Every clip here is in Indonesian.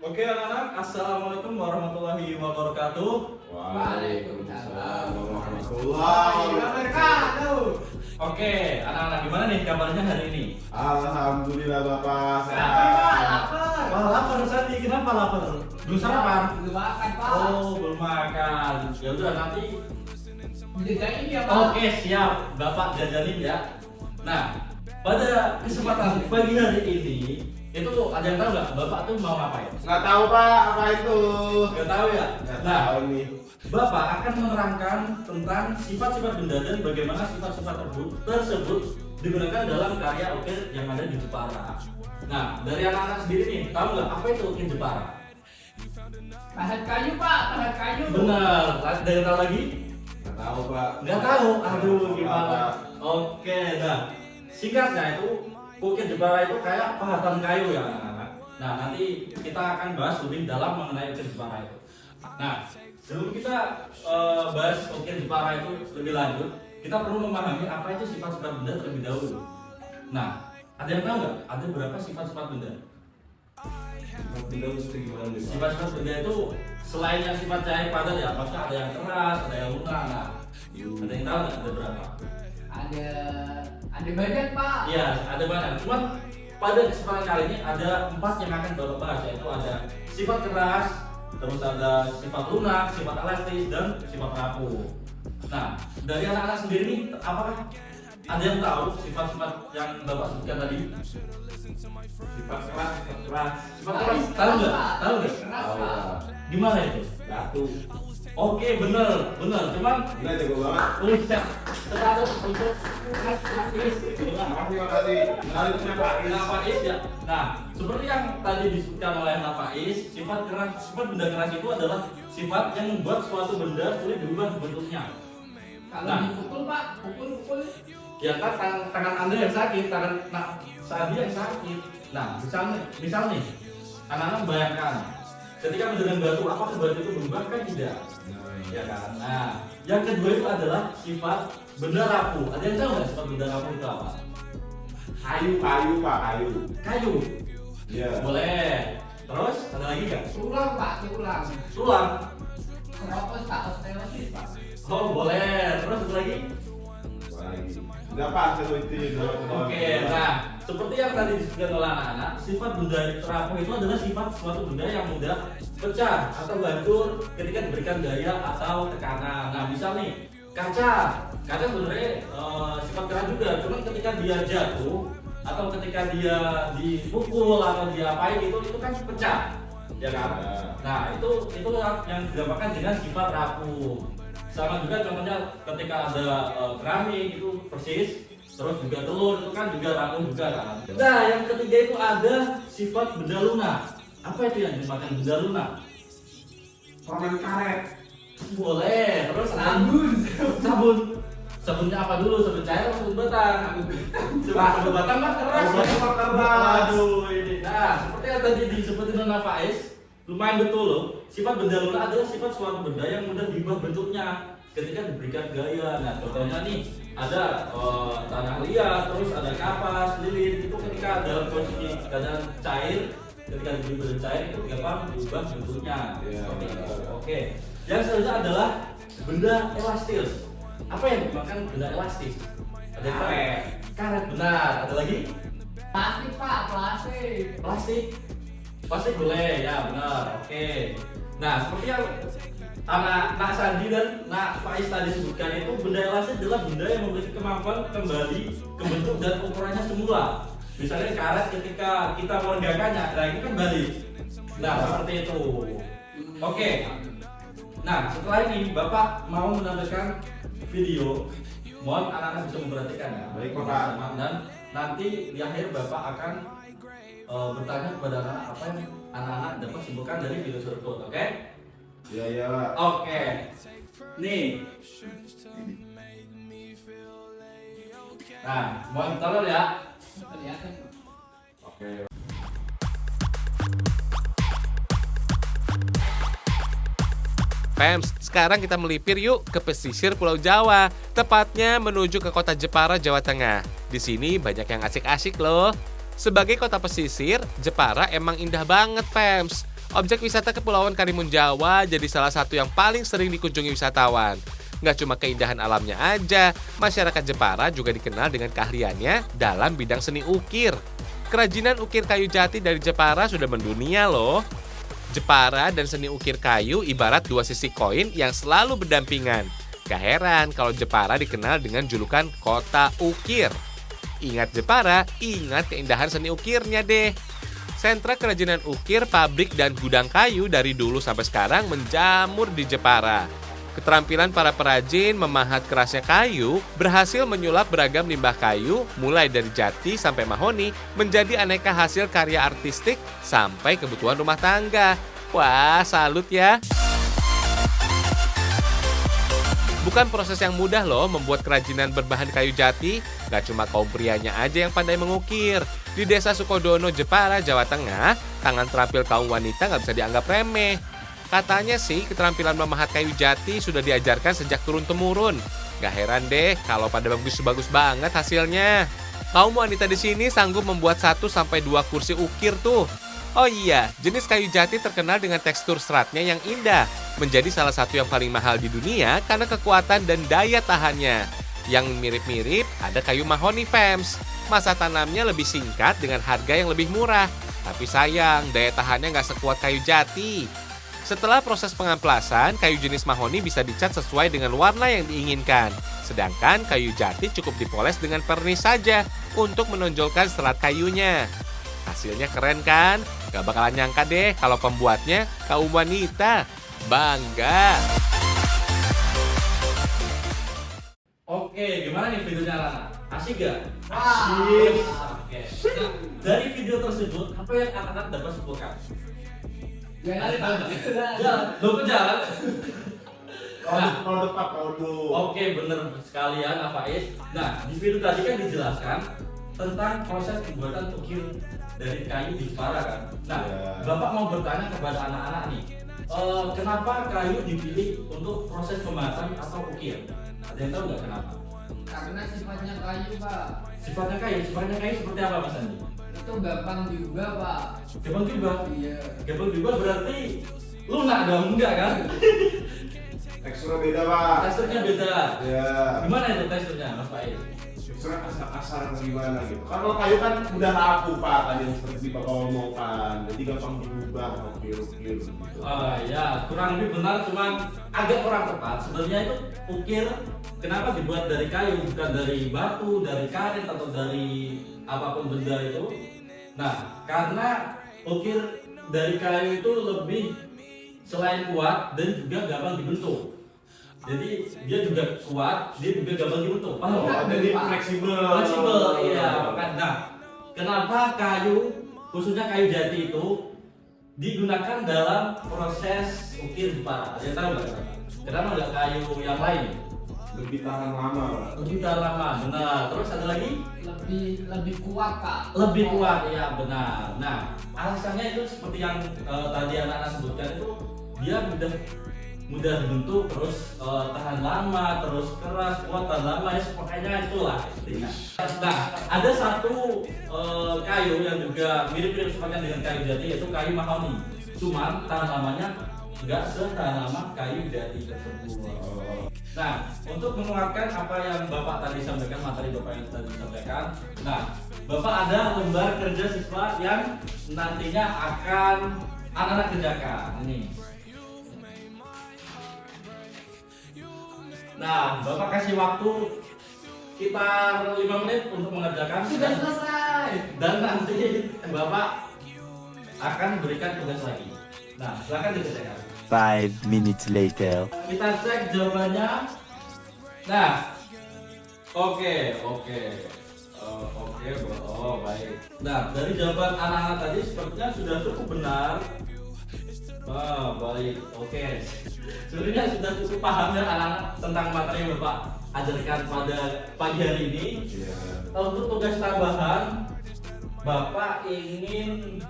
Oke anak-anak, Assalamualaikum warahmatullahi wabarakatuh. Waalaikumsalam warahmatullahi wabarakatuh. Oke anak-anak, gimana nih kabarnya hari ini? Alhamdulillah Bapak Lapar, sehat. lapar. Wah lapar Sandi, kenapa lapar? Belum sarapan? Belum makan, Pak. Oh belum makan. Ya udah nanti. Jajanin ya, Pak. Oke siap, Bapak jajanin ya. Nah pada kesempatan pagi hari ini itu tuh ada yang tahu nggak? Bapak tuh mau ngapain? Nggak tahu Pak apa itu? Nggak tahu ya? Nggak Nah tahu nih. Bapak akan menerangkan tentang sifat-sifat benda dan bagaimana sifat-sifat tersebut digunakan dalam karya ukir yang ada di Jepara. Nah, dari anak-anak sendiri nih, tahu nggak apa itu ukir Jepara? Pahat kayu, Pak. Pahat kayu. Benar, ada yang tahu lagi? Nggak tahu Pak. Nggak tahu? Aduh, Nggak gimana? tahu, Oke, nah singkatnya itu ukir Jepara itu kayak pahatan kayu ya anak-anak. Nah, nanti kita akan bahas lebih dalam mengenai ukir Jepara itu. Nah, sebelum kita bahas ukir Jepara itu lebih lanjut, kita perlu memahami apa itu sifat-sifat benda terlebih dahulu. Nah, ada yang tahu nggak? Ada berapa sifat-sifat benda? Benda mesti gimana nih Pak? Sifat-sifat benda itu selain yang sifat cair padat ya, maksudnya ada yang keras, ada yang lunak. Nah, ada yang tahu nggak? Ada berapa? Ada banyak, Pak. Iya, ada banyak. Cuman pada kesempatan kali ini ada 4 yang akan Bapak bahas, yaitu ada sifat keras, terus ada sifat lunak, sifat elastis, dan sifat rapuh. Nah, dari anak-anak sendiri nih, apakah ada yang tahu sifat-sifat yang Bapak sebutkan tadi? Sifat keras, sifat keras. Sifat keras, tahu nggak? Tahu nggak? Keras, Tahu Pak. Pak. Gimana itu? Batu. Oke, bener. Cuman Gila jago banget. udah terlalu untuk elastis. Makasih. Nah itu siapa? Nafais ya. Nah, seperti yang tadi disebutkan oleh Nafais, sifat benda keras itu adalah sifat yang membuat suatu benda sulit berubah bentuknya. Kalau Nah. dipukul, Pak, pukul. Ya kan tangan Anda yang sakit, tangan Sadi yang sakit. Nah, misal nih, anak-anak bayangkan ketika mendengar batu, apakah batu itu berubah kan tidak? Ya kan. Nah, yang kedua itu adalah sifat benda rapuh. Ada yang tahu nggak sifat benda rapuh itu apa? Kayu Pak, kayu. Kayu. Iya. Boleh. Terus ada lagi nggak? Tulang, Pak, tulang. Tulang. Keropos, Pak, osteosis, Pak. Oh boleh. Terus ada lagi? Udah Pak, itu. Oke. Nah, seperti yang tadi disebutkan oleh anak-anak, sifat benda rapuh itu adalah sifat suatu benda yang mudah pecah atau hancur ketika diberikan gaya atau tekanan. Nah, misal nih kaca sebenarnya sifat keras juga, cuman ketika dia jatuh atau ketika dia dipukul atau diapain itu kan pecah, ya kan? Nah, itu yang dinamakan dengan sifat rapuh. Sama juga contohnya ketika ada keramik itu persis, terus juga telur itu kan juga rapuh juga kan. Nah, yang ketiga itu ada sifat benda lunak. Apa itu yang dinamakan benda lunak? Permen karet. Boleh. Terus sabunnya apa dulu? Sabun cair atau sabun batang? Sabun batang kan keras. Sabun keras. Waduh ini. Nah, seperti yang tadi disebutin oleh Faiz, lumayan betul loh. Sifat benda lunak adalah sifat suatu benda yang mudah diubah bentuknya ketika diberikan gaya. Nah, contohnya nih ada tanah liat, terus ada kapas, lilin. Itu ketika dalam posisi keadaan cair, ketika diberi badan cair itu gampang diubah bentuknya. Iya, Seperti itu. benar. Oke. Yang selanjutnya adalah benda elastis. Apa yang dimakan benda elastis? Ada yang tahu? Karet. Karet benar. Ada lagi? Plastik, Pak, plastik. Plastik boleh ya benar. Oke. Nah, seperti yang Nak Sandi dan Nak Faiz tadi sebutkan, itu benda elastis adalah benda yang memiliki kemampuan kembali ke bentuk dan ukurannya semula. Misalnya karet ketika kita meregangkannya, nah ini kan balik. Nah, seperti itu. Oke. Nah, setelah ini Bapak mau menampilkan video. Mohon anak-anak bisa memperhatikan ya. Baik, Bapak. Dan nanti di akhir Bapak akan bertanya kepada anak-anak apa yang anak-anak dapat simpulkan dari video tersebut. Oke? Iya Pak. Oke. Nih. Nah, mohon tolong ya. Kelihatan. Oke. Fems, sekarang kita melipir yuk ke pesisir Pulau Jawa, tepatnya menuju ke kota Jepara, Jawa Tengah. Di sini banyak yang asik-asik loh. Sebagai kota pesisir, Jepara emang indah banget, Fems. Objek wisata Kepulauan Karimun Jawa jadi salah satu yang paling sering dikunjungi wisatawan. Nggak cuma keindahan alamnya aja, masyarakat Jepara juga dikenal dengan keahliannya dalam bidang seni ukir. Kerajinan ukir kayu jati dari Jepara sudah mendunia loh. Jepara dan seni ukir kayu ibarat dua sisi koin yang selalu berdampingan. Gak heran kalau Jepara dikenal dengan julukan kota ukir. Ingat Jepara, ingat keindahan seni ukirnya deh. Sentra kerajinan ukir, pabrik, dan gudang kayu dari dulu sampai sekarang menjamur di Jepara. Keterampilan para perajin memahat kerasnya kayu berhasil menyulap beragam limbah kayu, mulai dari jati sampai mahoni, menjadi aneka hasil karya artistik sampai kebutuhan rumah tangga. Wah, salut ya! Bukan proses yang mudah loh membuat kerajinan berbahan kayu jati. Gak cuma kaum prianya aja yang pandai mengukir. Di desa Sukodono, Jepara, Jawa Tengah, tangan terampil kaum wanita gak bisa dianggap remeh. Katanya sih keterampilan memahat kayu jati sudah diajarkan sejak turun-temurun. Gak heran deh kalau pada bagus-bagus banget hasilnya. Kaum wanita di sini sanggup membuat 1-2 kursi ukir tuh. Oh iya, jenis kayu jati terkenal dengan tekstur seratnya yang indah. Menjadi salah satu yang paling mahal di dunia karena kekuatan dan daya tahannya. Yang mirip-mirip ada kayu mahoni Fems. Masa tanamnya lebih singkat dengan harga yang lebih murah. Tapi sayang, daya tahannya nggak sekuat kayu jati. Setelah proses pengamplasan, kayu jenis mahoni bisa dicat sesuai dengan warna yang diinginkan. Sedangkan kayu jati cukup dipoles dengan vernis saja untuk menonjolkan serat kayunya. Hasilnya keren kan? Gak bakalan nyangka deh kalau pembuatnya kaum wanita. Bangga! Oke, gimana nih videonya Lana? Asik gak? Asik. Oke. Nah, dari video tersebut, apa yang anak-anak dapat simpulkan? Jalan, lo ke jalan. Kalau depan, Oke, bener sekali ya, Nak Faiz. Nah, di video tadi kan dijelaskan tentang proses pembuatan ukir dari kayu di Jepara kan. Nah, Ya. Bapak mau bertanya kepada anak-anak nih, kenapa kayu dipilih untuk proses pembuatan atau ukir? Ada yang tahu nggak kenapa? Karena sifatnya kayu, Pak. Sifatnya kayu seperti apa Mas Andi? Itu gampang juga, Pak. Gampang juga. Iya. Gampang juga berarti lunak dong, enggak kan? teksturnya beda pak. Teksturnya beda. Ya. Gimana itu teksturnya Mas Faiz? Teksturnya kasar-kasar atau gimana gitu. Kan kalau kayu kan udah rapuh pak, tadi yang seperti bapak omongkan. Jadi gampang diubah, ukir-ukir gitu. Ya, kurang lebih benar, cuman agak kurang tepat. Sebenarnya itu ukir kenapa dibuat dari kayu, bukan dari batu, dari karet atau dari apapun benda itu. Nah, karena ukir dari kayu itu lebih selain kuat dan juga gampang dibentuk. Jadi dia juga kuat, dia juga gampang dibentuk. Paham? Jadi fleksibel. Fleksibel, iya. Nah, kenapa kayu, khususnya kayu jati itu digunakan dalam proses ukir Jepara? Ada yang tahu nggak kenapa? Kenapa nggak kayu yang lain? Lebih tahan lama pak. Lebih tahan lama, benar. Terus ada lagi? Lebih kuat, Kak. Lebih kuat, ya benar. Nah, alasannya itu seperti yang tadi anak-anak sebutkan itu, dia mudah dibentuk, terus tahan lama, terus keras, kuat, tahan lama, ya pokoknya itulah intinya. Nah, ada satu kayu yang juga mirip-mirip sifatnya dengan kayu jati, yaitu kayu mahoni. Cuman tahan lamanya nggak setahan lama kayu jati tersebut. Nah, untuk menguatkan apa yang Bapak tadi sampaikan, materi Bapak yang tadi sampaikan, nah, Bapak ada lembar kerja siswa yang nantinya akan anak-anak kerjakan. Ini. Nah, Bapak kasih waktu sekitar 5 menit untuk mengerjakan. Sudah selesai. Dan nanti Bapak akan berikan tugas lagi. Nah, silakan dikerjakan. 5 minutes later. Kita cek jawabannya. Nah, oke, baik. Nah, dari jawaban anak-anak tadi sepertinya sudah cukup benar. Baik, oke. Sebenarnya sudah cukup paham ya anak-anak tentang materi yang Bapak ajarkan pada pagi hari ini. Iya. Untuk tugas tambahan, Bapak ingin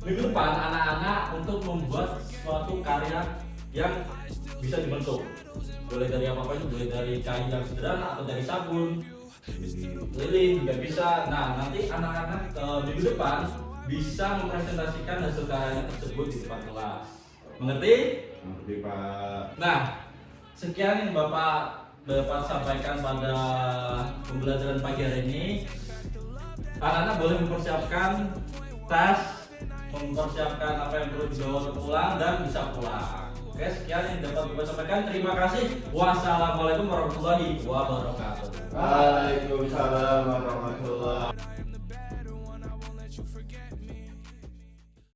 minggu depan anak-anak untuk membuat suatu karya yang bisa dibentuk. Boleh dari apa itu, boleh dari kayu yang sederhana atau dari sabun, lilin juga bisa. Nah, nanti anak-anak minggu depan bisa mempresentasikan hasil karyanya tersebut di depan kelas. Mengerti? Mengerti Pak. Nah, sekian yang Bapak sampaikan pada pembelajaran pagi hari ini. Anak-anak boleh mempersiapkan tas, mempersiapkan apa yang perlu dibawa pulang dan bisa pulang. Oke, sekian yang dapat Bapak sampaikan. Terima kasih. Wassalamualaikum warahmatullahi wabarakatuh. Waalaikumsalam warahmatullahi wabarakatuh.